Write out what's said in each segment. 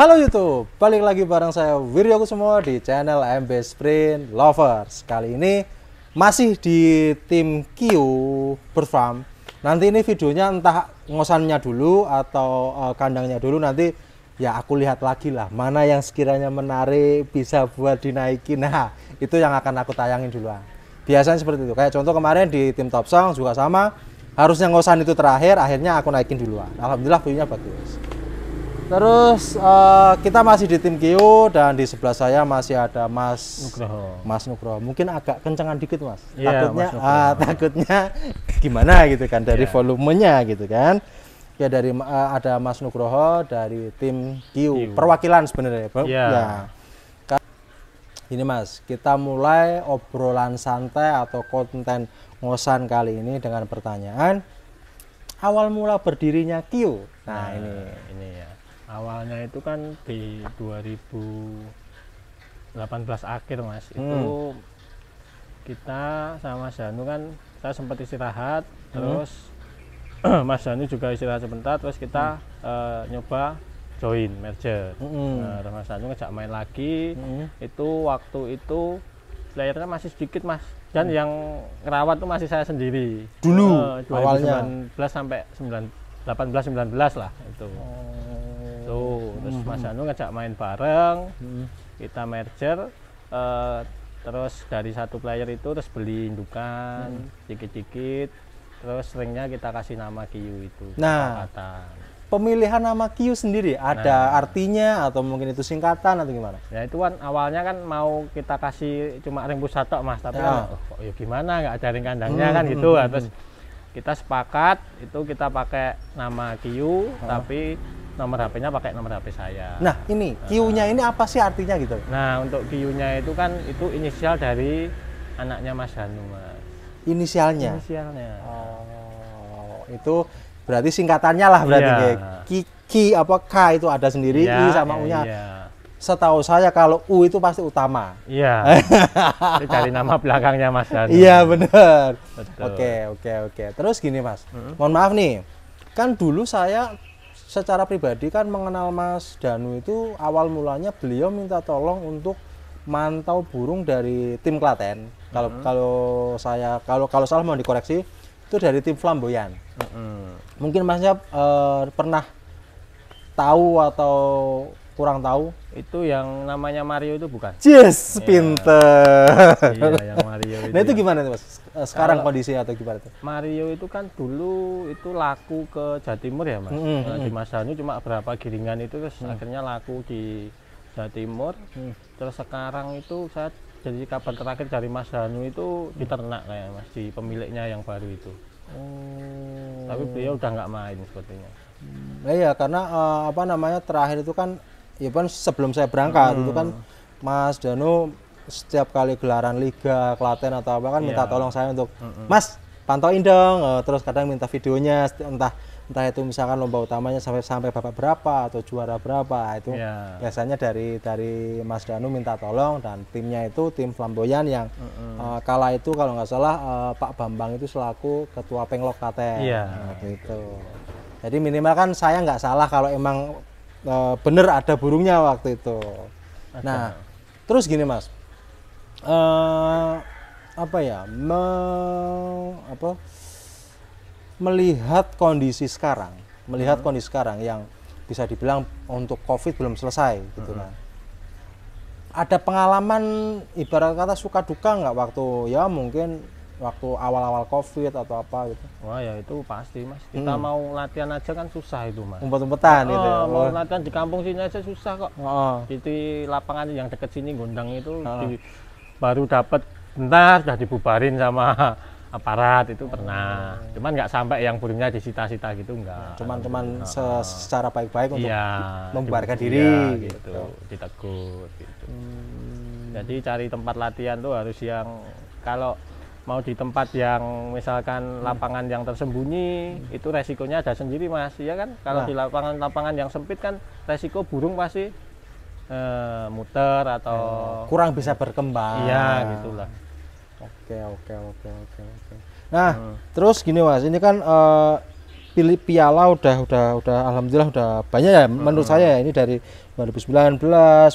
Halo YouTube, balik lagi bareng saya Wiryo Kusumo di channel MB Sprint Lovers. Kali ini masih di tim Q Bird Farm. Nanti ini videonya entah ngosannya dulu atau kandangnya dulu, nanti ya aku lihat lagi lah mana yang sekiranya menarik bisa buat dinaikin. Nah itu yang akan aku tayangin duluan. Biasanya seperti itu, kayak contoh kemarin di tim Top Song juga sama, harusnya ngosan itu terakhir, akhirnya aku naikin duluan. Alhamdulillah videonya bagus. Terus kita masih di tim Q dan di sebelah saya masih ada Mas Nugroho. Mungkin agak kencengan dikit Mas. Yeah, takutnya gimana gitu kan dari volumenya gitu kan. Ya dari ada Mas Nugroho dari tim Q. Perwakilan sebenarnya. Ya. Ini Mas, kita mulai obrolan santai atau konten ngosan kali ini dengan pertanyaan awal mula berdirinya Q. Nah, ini ya. Awalnya itu kan di 2018 akhir Mas, itu kita sama Mas Danu kan, saya sempat istirahat, terus Mas Danu juga istirahat sebentar, terus kita nyoba join merger. Nah, Mas Danu ngejak main lagi, itu waktu itu playernya masih sedikit Mas, dan yang ngerawat tuh masih saya sendiri. Dulu 2019 awalnya sampai 18-19 lah itu. Terus Mas Danu ngajak main bareng, kita merger, terus dari satu player itu terus beli indukan dikit-dikit, terus seringnya kita kasih nama Q itu. Nah, pemilihan nama Q sendiri ada artinya atau mungkin itu singkatan atau gimana? Ya itu kan awalnya kan mau kita kasih cuma ring pusat tok Mas, tapi kan kok ya gimana nggak ada ring kandangnya kan gitu. Terus kita sepakat itu kita pakai nama Q, tapi nomor HP-nya pakai nomor HP saya. Nah ini Q-nya ini apa sih artinya gitu? Nah untuk Q-nya itu kan itu inisial dari anaknya Mas Danu Mas. Inisialnya? Inisialnya. Oh itu berarti singkatannya lah berarti Ki apa K itu ada sendiri, I sama U-nya. Setahu saya kalau U itu pasti utama. Iya. Itu dari nama belakangnya Mas Danu. Iya benar. Oke. Terus gini Mas, mohon maaf nih, kan dulu saya secara pribadi kan mengenal Mas Danu itu awal mulanya beliau minta tolong untuk mantau burung dari tim Klaten. Kalau salah mau dikoreksi itu dari tim Flamboyan. Mungkin Masnya pernah tahu atau kurang tahu? Itu yang namanya Mario itu bukan? Yes, pinter. Iya, yang Mario itu. Nah itu gimana tuh Mas? Sekarang kondisi atau gimana tuh? Mario itu kan dulu itu laku ke Jawa Timur ya Mas. Di Mas Danu cuma berapa giringan itu terus akhirnya laku di Jawa Timur. Terus sekarang itu saya jadi kabar terakhir dari Mas Danu itu di ternak kayak Mas, di pemiliknya yang baru itu. Tapi beliau udah nggak main sepertinya. Iya karena terakhir itu kan ya kan sebelum saya berangkat itu kan Mas Danu setiap kali gelaran liga Klaten atau apa kan minta tolong saya untuk Mas pantauin dong, terus kadang minta videonya entah itu misalkan lomba utamanya sampai babak berapa atau juara berapa itu biasanya dari Mas Danu minta tolong, dan timnya itu tim Flamboyan yang kala itu kalau nggak salah Pak Bambang itu selaku ketua Penglok Klaten gitu. Jadi minimal kan saya nggak salah kalau emang bener ada burungnya waktu itu. Nah, terus gini Mas, melihat kondisi sekarang, yang bisa dibilang untuk COVID belum selesai, gitu kan. Ada pengalaman ibarat kata suka duka nggak waktu ya mungkin waktu awal-awal COVID atau apa gitu? Wah ya itu pasti Mas. Kita mau latihan aja kan susah itu Mas. Umpet-umpetan gitu. Mau latihan di kampung sini aja susah kok. Di lapangan yang deket sini Gondang itu baru dapat bentar sudah dibubarin sama aparat itu pernah. Cuman nggak sampai yang burungnya disita-sita gitu enggak. Cuman secara baik-baik untuk membubarkan diri gitu. Ditegur gitu. Jadi cari tempat latihan tuh harus yang kalau mau di tempat yang misalkan lapangan yang tersembunyi itu resikonya ada sendiri Mas, ya kan? Kalau di lapangan yang sempit kan resiko burung pasti muter atau kurang bisa berkembang. Iya, gitulah. Oke. Nah, terus gini Mas, ini kan pilih piala udah alhamdulillah udah banyak ya menurut saya ya. Ini dari 2019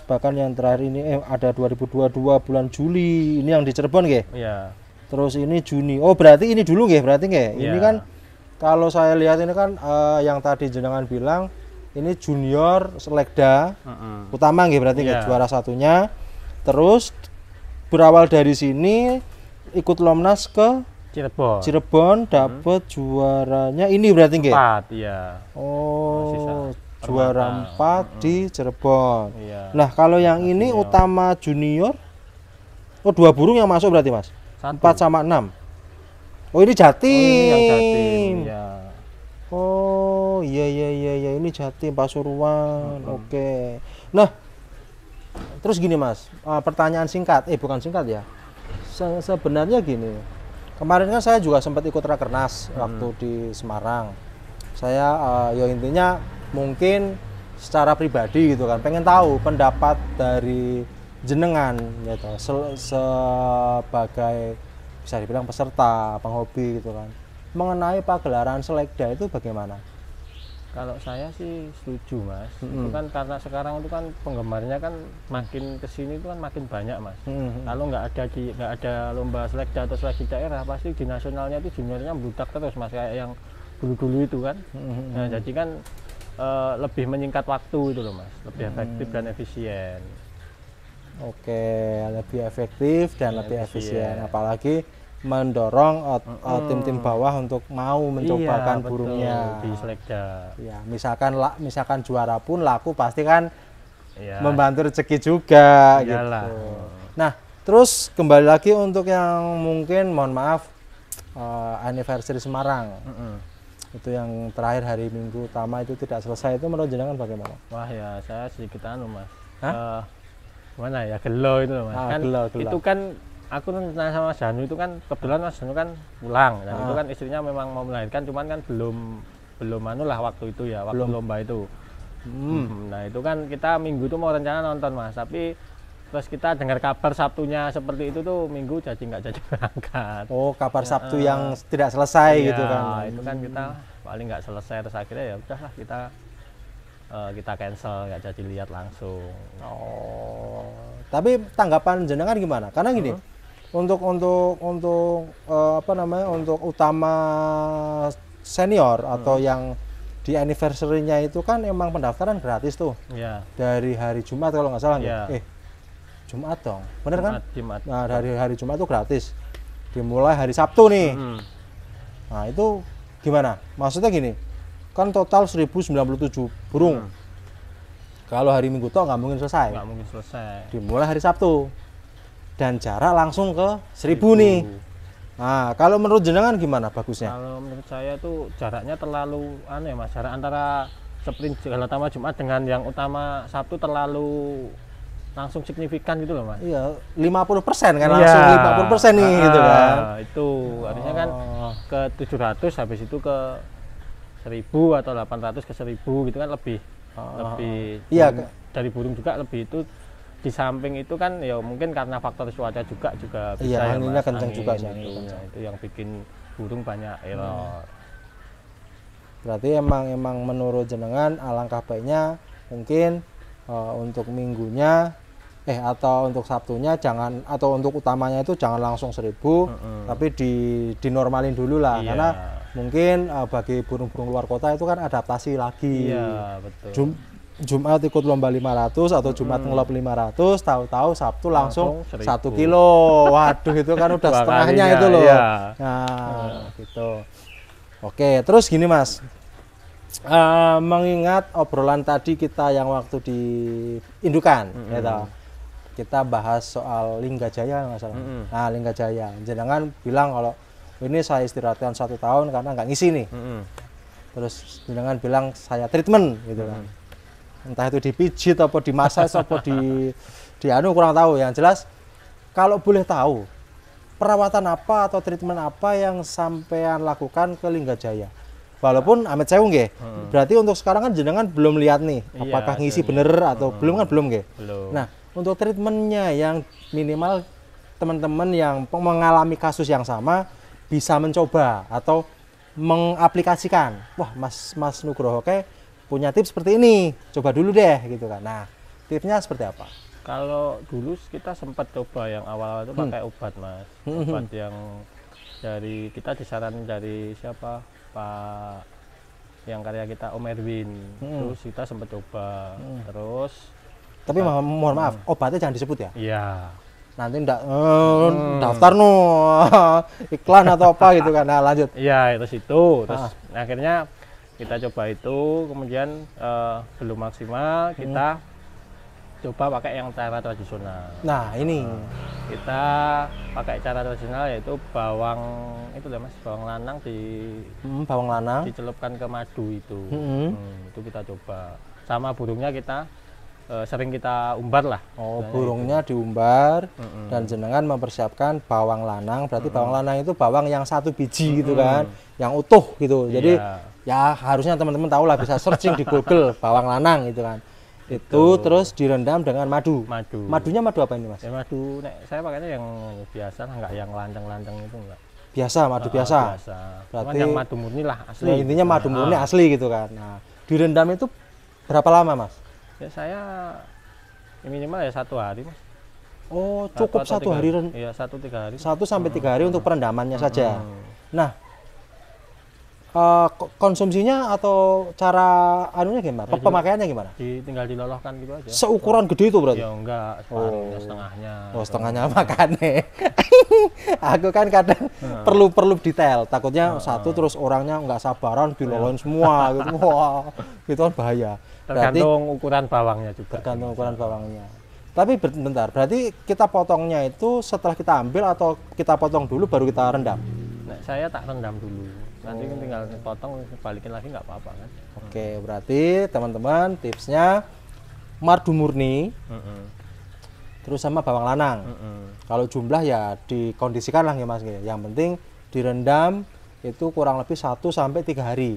bahkan yang terakhir ini ada 2022 bulan Juli ini yang di Cirebon nggih. Iya. Terus ini Juni. Oh, berarti ini dulu nggih, berarti nggih. Ini Iya. kan kalau saya lihat ini kan yang tadi jenengan bilang ini junior selekda utama nggih, berarti nggih, Iya. juara satunya. Terus berawal dari sini ikut Lomnas ke Cirebon dapat juaranya ini berarti nggih. 4, iya. Oh, Sisa juara Permata. 4 di Cirebon. Iya. Nah, kalau yang ini Junior. utama junior. Oh, 2 burung yang masuk berarti, Mas. 4 sama 6. Oh, ini Jatim. Ini yang Jatim, ya. Oh, iya ini Jatim Pasuruan. Oke. Nah, terus gini, Mas. Pertanyaan singkat. Bukan singkat ya. Sebenarnya gini. Kemarin kan saya juga sempat ikut Rakernas waktu di Semarang. Saya ya intinya mungkin secara pribadi gitu kan, pengen tahu pendapat dari jenengan gitu sebagai bisa dibilang peserta, penghobi gitu kan, mengenai pagelaran selekda itu bagaimana? Kalau saya sih setuju, Mas. Itu kan karena sekarang itu kan penggemarnya kan makin kesini itu kan makin banyak, Mas. Kalau nggak ada lomba selekda atau seleksi daerah, pasti di nasionalnya itu juniornya membludak terus, Mas, kayak yang dulu-dulu itu kan. Nah, jadi kan lebih menyingkat waktu itu loh, Mas, lebih efektif dan efisien. Oke, lebih efektif dan lebih efisien, apalagi mendorong tim-tim bawah untuk mau mencobakan burungnya di selekda. Ya, misalkan juara pun laku pasti kan Iya. membantu rezeki juga Iyalah. gitu. Nah, terus kembali lagi untuk yang mungkin mohon maaf anniversary Semarang. Itu yang terakhir hari Minggu utama itu tidak selesai, itu menurut jenengan bagaimana? Wah, ya saya sedikit Mas. Hah? Mana ya, gelo itu loh, Mas. Kan Gelo. itu kan aku nanya sama Mas Janu itu kan kebetulan Mas Janu kan pulang dan itu kan istrinya memang mau melahirkan, cuman kan belum lah waktu itu ya, waktu lomba itu. Nah, itu kan kita Minggu itu mau rencana nonton, Mas, tapi terus kita dengar kabar Sabtunya seperti itu tuh, Minggu nggak jadi berangkat. Oh, kabar Sabtu yang tidak selesai Iya, gitu kan. itu kan kita paling nggak selesai, terus akhirnya ya udahlah kita cancel, nggak jadi lihat langsung. Oh, tapi tanggapan jenengan gimana? Karena gini, untuk apa namanya, untuk utama senior atau yang di anniversary-nya itu kan emang pendaftaran gratis tuh. Iya. Dari hari Jumat kalau nggak salah Iya. nggak? Jumat dong, bener kan? Jumat. Nah, dari hari Jumat itu gratis. Dimulai hari Sabtu nih. Nah, itu gimana? Maksudnya gini, kan total 1097 burung. Kalau hari Minggu toh nggak mungkin selesai. Nggak mungkin selesai. Dimulai hari Sabtu. Dan jarak langsung ke 1000 nih. Nah, kalau menurut jenengan gimana bagusnya? Kalau menurut saya tuh jaraknya terlalu aneh, Mas. Jarak antara sprint utama Jumat dengan yang utama Sabtu terlalu langsung signifikan gitu loh, Mas. Iya, 50% kan, langsung 50% nih gitu kan. Itu artinya kan ke 700, habis itu ke 1000 atau 800 ke 1000 gitu kan, lebih Iya, dari burung juga lebih itu. Di samping itu kan ya mungkin karena faktor cuaca juga bisa iya, ya, anginnya Mas. kencang juga sih, Itu, kencang. itu yang bikin burung banyak error. Berarti emang menurut jenengan alangkah baiknya mungkin untuk minggunya atau untuk Sabtunya jangan, atau untuk utamanya itu jangan langsung 1000, tapi dinormalin dulu lah. Iya. Karena mungkin bagi burung-burung luar kota itu kan adaptasi lagi. Iya, betul. Jumat ikut lomba 500 atau Jumat ngelop 500, tahu-tahu Sabtu langsung 1 1000. kilo. Waduh, itu kan udah Dua setengahnya kalinya, itu loh. iya. Nah, gitu. Oke, terus gini, Mas. Mengingat obrolan tadi kita yang waktu di Indukan, gitu. Kita bahas soal Linggajaya nggak salah. Nah, Linggajaya. Jenengan bilang kalau ini saya istirahatkan 1 tahun karena nggak ngisi nih. Terus jenengan bilang saya treatment gitu kan. Entah itu dipijit apa dimassage apa di anu, kurang tahu. Yang jelas kalau boleh tahu perawatan apa atau treatment apa yang sampean lakukan ke Linggajaya. Walaupun amit sewu nggih. Berarti untuk sekarang kan jenengan belum lihat nih apakah ngisi bener atau belum, kan belum nggih. Belum. Nah, untuk treatmentnya yang minimal teman-teman yang mengalami kasus yang sama bisa mencoba atau mengaplikasikan, wah Mas Nugroho oke punya tips seperti ini, coba dulu deh gitu kan. Nah, tipsnya seperti apa? Kalau dulu kita sempat coba yang awal itu pakai obat mas, obat yang dari kita disaranin dari siapa Pak yang karya kita Om Erwin, terus kita sempat coba, terus tapi mohon maaf, obatnya jangan disebut ya. iya Nanti ndak daftar no iklan atau apa gitu kan. Nah, lanjut. iya terus akhirnya kita coba itu, kemudian belum maksimal kita coba pakai yang cara tradisional. Nah, ini Kita pakai cara tradisional yaitu bawang itu lah mas, bawang lanang bawang lanang dicelupkan ke madu itu. Itu kita coba. Sama burungnya kita sering kita umbar lah. Oh, burungnya diumbar dan jenengan mempersiapkan bawang lanang. Berarti bawang lanang itu bawang yang 1 biji gitu kan, yang utuh gitu. Jadi ya harusnya teman-teman tahu lah, bisa searching di Google bawang lanang gitu kan. Itu terus direndam dengan madu. Madunya madu apa ini mas? Ya, madu saya pakainya yang biasa, nggak yang lanceng-lanceng itu enggak. Biasa, madu biasa. Berarti yang madu murni lah asli. Ya, intinya madu murni asli gitu kan. Nah, direndam itu berapa lama mas? Ya saya minimal ya 1 hari mas. Oh, cukup 1 hari? Iya, 1-3 hari. 1 sampai 3 hari untuk perendamannya saja. Nah, konsumsinya atau cara anunya gimana? Pemakaiannya gimana? Tinggal diloloskan gitu aja. Seukuran gede itu berarti? Ya enggak, separuhnya, setengahnya. Oh, setengahnya makannya. Aku kan kadang perlu detail. Takutnya satu terus orangnya nggak sabaran diloloin semua gitu. Wah, itu kan bahaya. Tergantung ukuran bawangnya juga. Tergantung ukuran bawangnya. Tapi bentar, berarti kita potongnya itu setelah kita ambil atau kita potong dulu baru kita rendam? Nah, saya tak rendam dulu. Nanti tinggal potong, balikin lagi nggak apa-apa kan. Oke, berarti teman-teman tipsnya madu murni, terus sama bawang lanang. Kalau jumlah ya dikondisikan lah ya mas. Yang penting direndam itu kurang lebih 1 sampai 3 hari.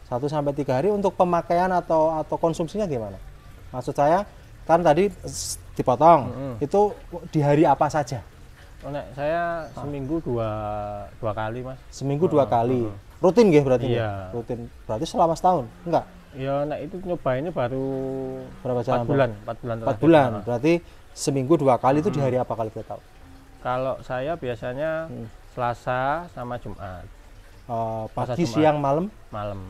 1 sampai 3 hari untuk pemakaian atau konsumsinya gimana? Maksud saya kan tadi dipotong, itu di hari apa saja? Oh, saya seminggu dua kali mas. Seminggu 2 kali. Rutin nggih berarti? Iya. Rutin. Berarti selama setahun? Enggak? Ya, itu nyobainnya baru berapa jam? 4 bulan. 4 bulan. Berarti seminggu 2 kali itu di hari apa kalau kita tahu? Kalau saya biasanya Selasa sama Jumat. Pagi, siang, malam? Malam.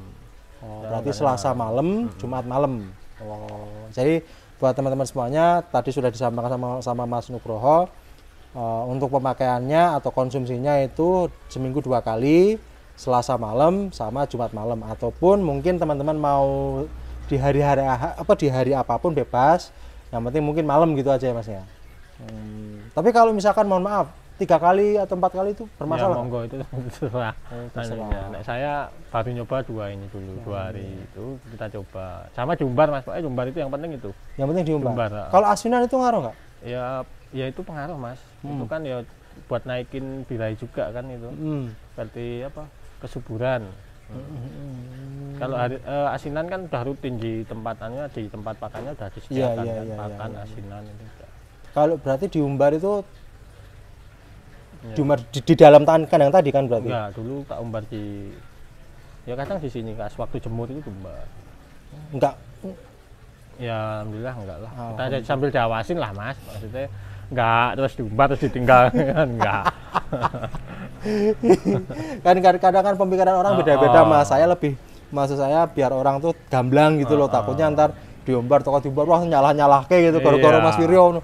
Oh, berarti Selasa malam, Jumat malam. Oh, jadi buat teman-teman semuanya tadi sudah disampaikan sama Mas Nugroho, untuk pemakaiannya atau konsumsinya itu seminggu 2 kali, Selasa malam sama Jumat malam, ataupun mungkin teman-teman mau di hari apapun bebas, yang penting mungkin malam gitu aja ya mas ya. Tapi kalau misalkan mohon maaf 3 kali atau 4 kali itu bermasalah? Ya monggo, itu terserah. Nah, saya baru nyoba 2 ini dulu, 2 hari itu kita coba. Sama diumbar mas, pokoknya diumbar itu yang penting itu. Yang penting diumbar. Kalau asinan itu ngaruh nggak? Ya itu pengaruh mas. Itu kan ya buat naikin birahi juga kan itu. Berarti apa? Kesuburan. Kalau asinan kan udah rutin di tempatannya, di tempat pakannya udah disediakan pakan asinan itu. Kalau berarti diumbar itu diumbar di dalam kandang tadi kan berarti? Enggak, dulu tak umbar ya kadang di sini kas waktu jemur itu diumbar. Enggak? Ya alhamdulillah enggak lah. Kita sambil diawasin lah mas, maksudnya enggak terus diumbar terus ditinggal kan enggak. Kan kadang kan pemikiran orang beda-beda mas. Maksud saya biar orang tuh gamblang gitu loh, takutnya ntar diumbar wah nyalah kayak gitu gara-gara Mas Wiryo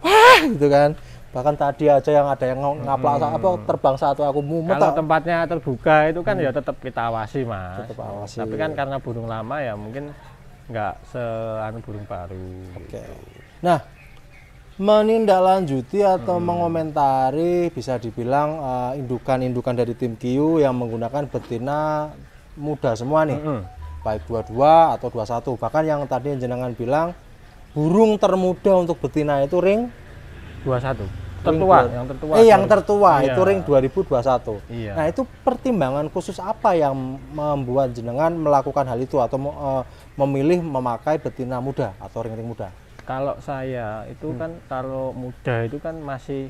wah gitu kan. Bahkan tadi aja yang ada yang ngaplak terbang satu aku mumet. Kalau tempatnya terbuka itu kan ya tetap kita awasi mas. Tetap awasi. Tapi kan karena burung lama ya mungkin nggak burung baru. Oke. Nah, menindaklanjuti atau mengomentari bisa dibilang indukan-indukan dari tim Kiu yang menggunakan betina muda semua nih, baik 22 atau 21. Bahkan yang tadi jenengan bilang burung termuda untuk betina itu ring 21. Tertua, yang tertua itu ring 2021. Iya. Nah, itu pertimbangan khusus apa yang membuat jenengan melakukan hal itu atau memilih memakai betina muda atau ring-ring muda? Kalau saya itu kan kalau muda itu kan masih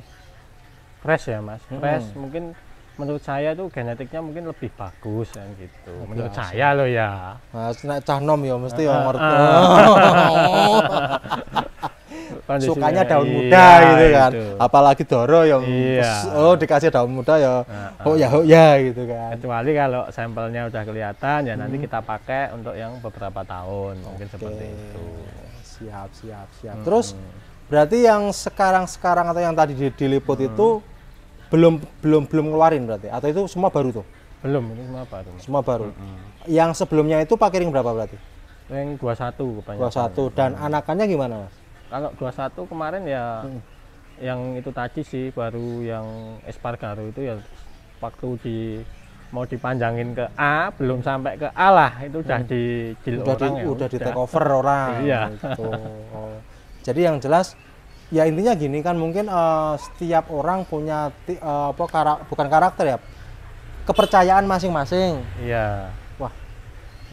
fresh ya mas, fresh mungkin menurut saya itu genetiknya mungkin lebih bagus kan gitu. Menurut Biasa. saya loh ya. Mas nek cah nom ya mesti ya ngerti. Kondisinya, Sukanya daun iya, muda gitu kan. itu. Apalagi Doro yang Iya. dikasih daun muda ya. Oh ya gitu kan. Kecuali kalau sampelnya udah kelihatan ya nanti kita pakai untuk yang beberapa tahun mungkin seperti itu. Siap. Terus berarti yang sekarang atau yang tadi diliput itu belum ngeluarin berarti atau itu semua baru tuh? Belum, ini semua baru. Semua baru. Yang sebelumnya itu pakai ring berapa berarti? Yang 21 kebanyakan. 21 dan anakannya gimana, Mas? Kalau 21 kemarin ya yang itu tadi sih baru yang Espargaro itu ya waktu mau dipanjangin ke A belum sampai ke A lah itu udah dijil orang ya. Udah di take over orang. Iya. Gitu. Oh. Jadi yang jelas ya intinya gini kan mungkin setiap orang punya bukan karakter ya, kepercayaan masing-masing. Iya. Wah,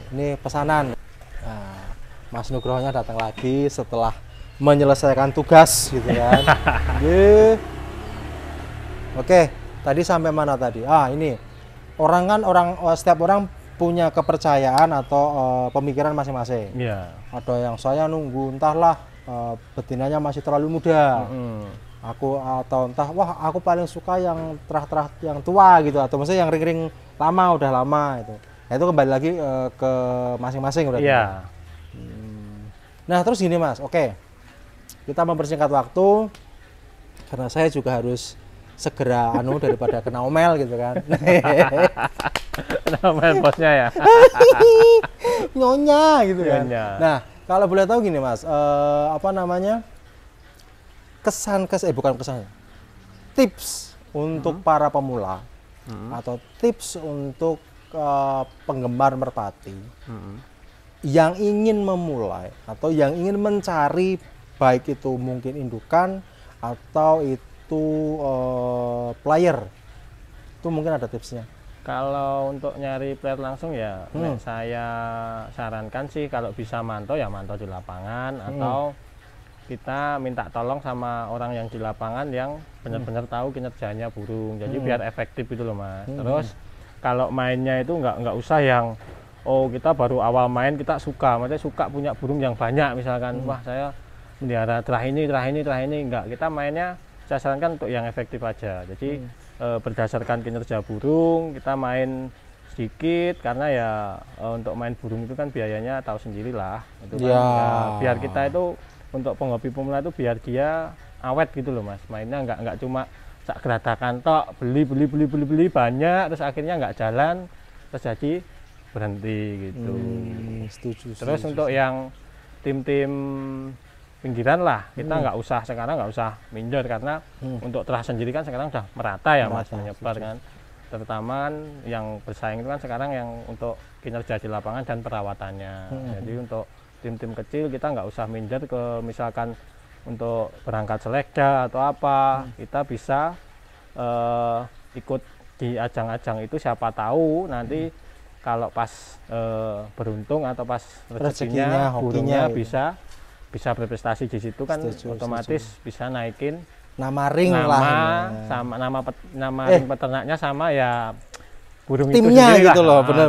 ini pesanan. Nah, Mas Nugrohonya datang lagi setelah menyelesaikan tugas gitu kan. Oke, tadi sampai mana tadi? Ini setiap orang punya kepercayaan atau pemikiran masing-masing. Iya. Ada yang saya nunggu entahlah betinanya masih terlalu muda. Atau entah wah aku paling suka yang terah-terah yang tua gitu atau maksudnya yang ring-ring lama udah lama itu. Nah, itu kembali lagi ke masing-masing berarti. Iya. Nah, terus gini Mas. Oke. Kita mempersingkat waktu karena saya juga harus segera daripada kena omel gitu kan. Omel bosnya ya. Nyonya gitu kan. Nyonya. Nah, kalau boleh tahu gini Mas, tips untuk para pemula atau tips untuk penggemar merpati yang ingin memulai atau yang ingin mencari baik itu mungkin indukan atau itu player, itu mungkin ada tipsnya. Kalau untuk nyari player langsung ya saya sarankan sih kalau bisa mantau ya mantau di lapangan atau kita minta tolong sama orang yang di lapangan yang benar-benar tahu kinerjanya burung, jadi biar efektif itu loh Mas. Terus kalau mainnya itu nggak usah yang kita baru awal main kita maksudnya suka punya burung yang banyak misalkan wah saya melihara terah ini enggak, kita mainnya saya sarankan untuk yang efektif aja. Jadi berdasarkan kinerja burung kita main sedikit karena ya untuk main burung itu kan biayanya tahu sendirilah itu kan ya, biar kita itu untuk penghobi pemula itu biar dia awet gitu loh Mas, mainnya nggak cuma sak geratakan tok beli banyak terus akhirnya nggak jalan terus jadi berhenti gitu. Setuju. Terus untuk yang tim-tim pinggiran lah kita nggak usah minder karena untuk terah sendiri kan sekarang udah merata ya Mas, menyebar kan, terutama kan yang bersaing itu kan sekarang yang untuk kinerja di lapangan dan perawatannya. Jadi untuk tim-tim kecil kita nggak usah minder ke misalkan untuk berangkat selekda atau apa, kita bisa ikut di ajang-ajang itu, siapa tahu nanti kalau pas beruntung atau pas rezekinya burungnya bisa berprestasi di situ kan, otomatis bisa naikin nama ring sama nama ring peternaknya sama ya burung timnya itu gitu loh, benar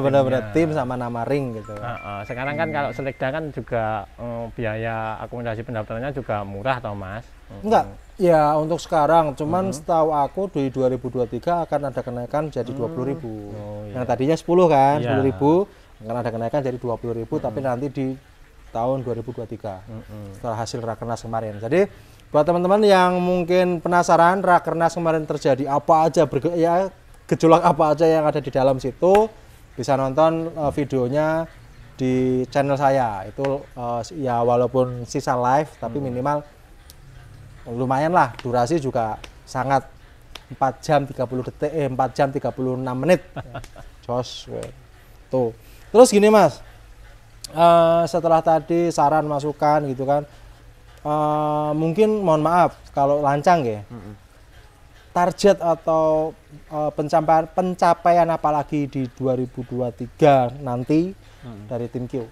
tim timnya. sama nama ring gitu. Sekarang kan kalau selekda kan juga biaya akomodasi pendaftarannya juga murah toh Mas. Enggak, ya untuk sekarang cuman setahu aku di 2023 akan ada kenaikan jadi 20.000. Yang tadinya 10 kan, 10.000 akan ada kenaikan jadi 20.000 tapi nanti di tahun 2023 setelah hasil Rakernas kemarin. Jadi buat teman-teman yang mungkin penasaran Rakernas kemarin terjadi apa aja, gejolak apa aja yang ada di dalam situ, bisa nonton videonya di channel saya. Itu ya walaupun sisa live tapi minimal lumayan lah, durasi juga sangat 4 jam 30 detik 4 jam 36 menit. Jos tuh. Terus gini Mas, setelah tadi saran masukan gitu kan, mungkin mohon maaf kalau lancang ya, target atau pencapaian apalagi di 2023 nanti dari tim Q?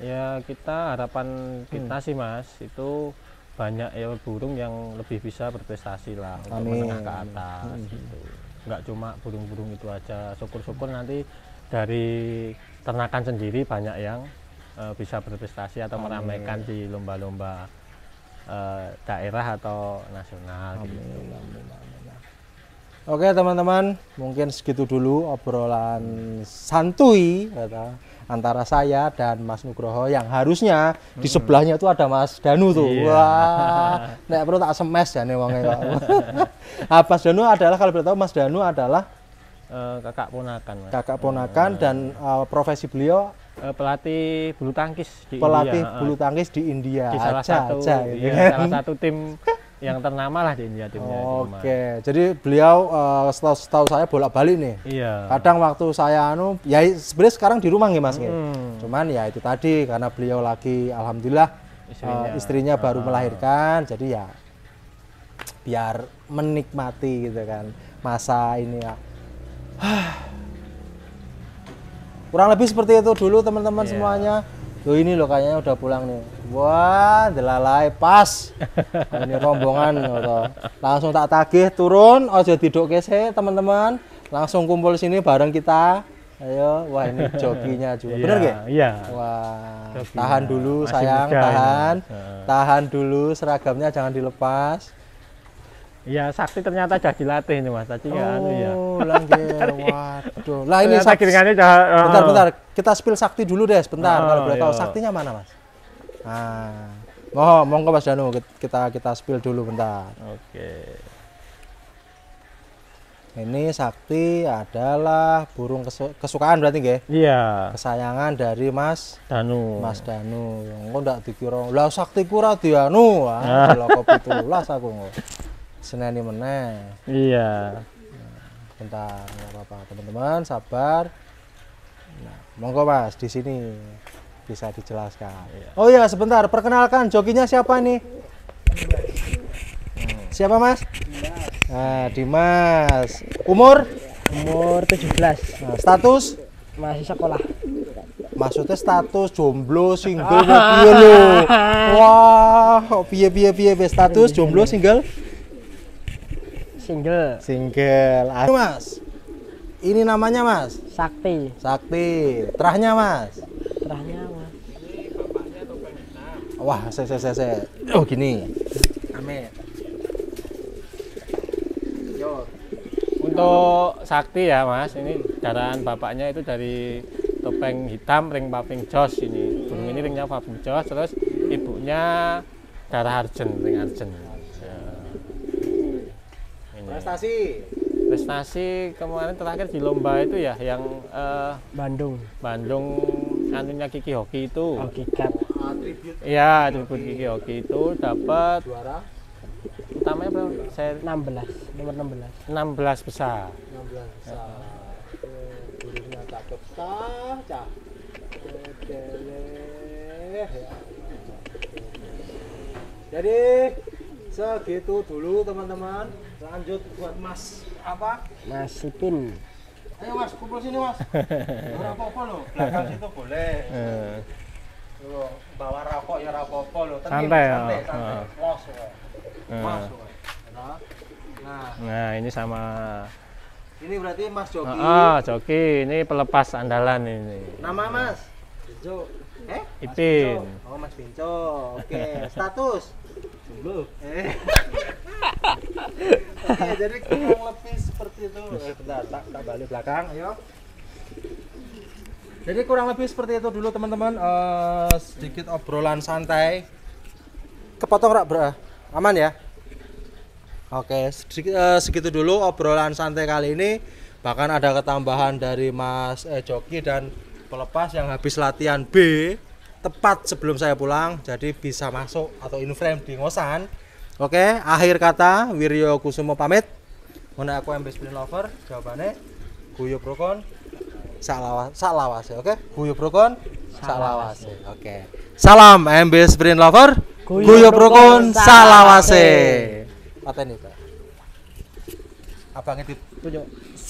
Ya kita harapan kita sih Mas itu banyak ya burung yang lebih bisa berprestasi lah untuk menengah ke atas gitu. nggak cuma burung-burung itu aja. Syukur-syukur nanti dari ternakan sendiri banyak yang bisa berprestasi atau meramaikan di lomba-lomba daerah atau nasional. Gitu. Oke teman-teman, mungkin segitu dulu obrolan santuy antara saya dan Mas Nugroho yang harusnya di sebelahnya itu ada Mas Danu tuh. Iya. Wah, nek perlu tak semes ya nih wongnya kok. Mas Danu adalah, kalau boleh tahu, Mas Danu adalah kakak ponakan, Mas. kakak ponakan dan profesi beliau Pelatih bulu tangkis di pelatih India. bulu tangkis di India. Di salah satu gitu iya, kan. salah satu tim yang ternama lah di India timnya. Oke, jadi beliau setahu saya bolak-balik nih. Iya. Kadang waktu saya ya sebenarnya sekarang di rumah nih Mas. Cuman ya itu tadi karena beliau lagi alhamdulillah istrinya baru melahirkan, jadi ya biar menikmati gitu kan masa ini ya. Kurang lebih seperti itu dulu teman-teman semuanya. Loh ini loh kayaknya udah pulang nih. Wah, delalai pas. Ini rombongan gitu. Langsung tak tagih turun, ojo diduk kese teman-teman. Langsung kumpul sini bareng kita. Ayo, wah ini joginya juga. Bener gak? Iya. Wah, Joginya. tahan dulu Masih sayang, muda tahan. ini. Tahan dulu, seragamnya jangan dilepas. Iya, Sakti ternyata jadi dilatih ini Mas. Tadi ya. Langgir. Waduh. Lah ini Sakti giringannya bentar. Kita spill Sakti dulu deh sebentar. Kalau boleh tahu Saktinya mana, Mas? Nah. Monggo Mas Danu, kita spill dulu bentar. Oke. Ini Sakti adalah burung kesukaan berarti nggih? Iya. Kesayangan dari Mas Danu. Engko ndak dikira. Lah Sakti ku ra dianu. Lha kok 17 aku engko. Seneni meneh. Iya. Bentar, nggak apa-apa teman-teman, sabar. Nah, monggo Mas, di sini bisa dijelaskan. Oh iya, sebentar, perkenalkan jokinya siapa nih? Siapa Mas? Dimas. Nah, Dimas. Umur 17. Nah, status? Masih sekolah. Maksudnya status jomblo, single, piye lho? Wah, piye status jomblo, single? Single. Mas, ini namanya Mas? Sakti. Sakti. Terahnya Mas? Terahnya Mas. Wah, saya. Oh gini. Amin. Untuk Sakti ya Mas, ini daraan bapaknya itu dari topeng hitam ring paping jos ini. Burung ini ringnya paping jos, terus ibunya darah arjen, ring arjen. Prestasi kemarin terakhir di lomba itu ya yang Bandung anunya Kiki Hoki itu. Hoki Cup. Iya, atribut Kiki Hoki itu dapat Juara utamanya berapa? Saya 16, nomor 16. 16 besar. 16 besar. Burungnya cakep cah. Jadi segitu dulu teman-teman. Lanjut buat Mas apa? Mas Sipin. Ayo Mas, kumpul sini Mas. Ora apa-apa loh, belakang situ boleh. Loh, bawa rokok ya ora apa-apa loh. Santai ya. Los. Mas. Nah, ini sama Ini berarti Mas Joki. Joki, ini pelepas andalan ini. Nama Mas? Jo. Ipin. Oh, Mas Pinco. Oke, status? Jomblo. Oke, jadi kurang lebih seperti itu. Bentar, tak balik belakang, ayo. Jadi kurang lebih seperti itu dulu teman-teman. Sedikit obrolan santai. Kepotong rak, bro. Aman ya? Oke, segitu dulu obrolan santai kali ini. Bahkan ada ketambahan dari Mas Joki dan pelepas yang habis latihan B tepat sebelum saya pulang, jadi bisa masuk atau in frame di ngosan. Oke, akhir kata Wiryo Kusumo pamit. Mana aku MB Sprint Lover, jawabannya guyub rukun saklawase. Oke, guyub rukun saklawase. Oke. Salam MB Sprint Lover, guyub rukun saklawase. Paten itu. Abangnya ditunjuk.